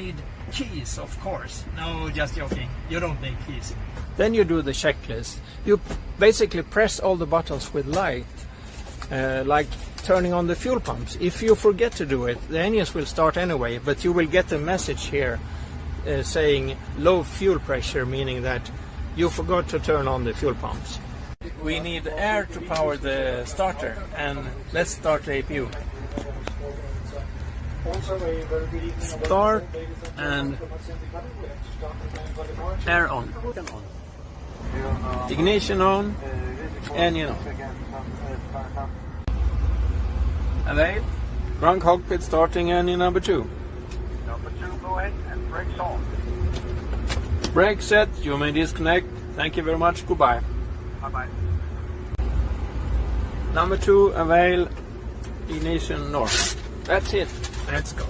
Need keys, of course. No, just joking. You don't need keys. Then you do the checklist. You basically press all the buttons with light, like turning on the fuel pumps. If you forget to do it, the engines will start anyway, but you will get a message here saying low fuel pressure, meaning that you forgot to turn on the fuel pumps. We need air to power the starter, and let's start the APU. Start and air on. Ignition on, engine on. Avail. Ground cockpit starting engine number 2. Number 2, go ahead and brakes on. Brake set, you may disconnect. Thank you very much, goodbye. Bye-bye. Number 2, avail, ignition north. That's it, let's go.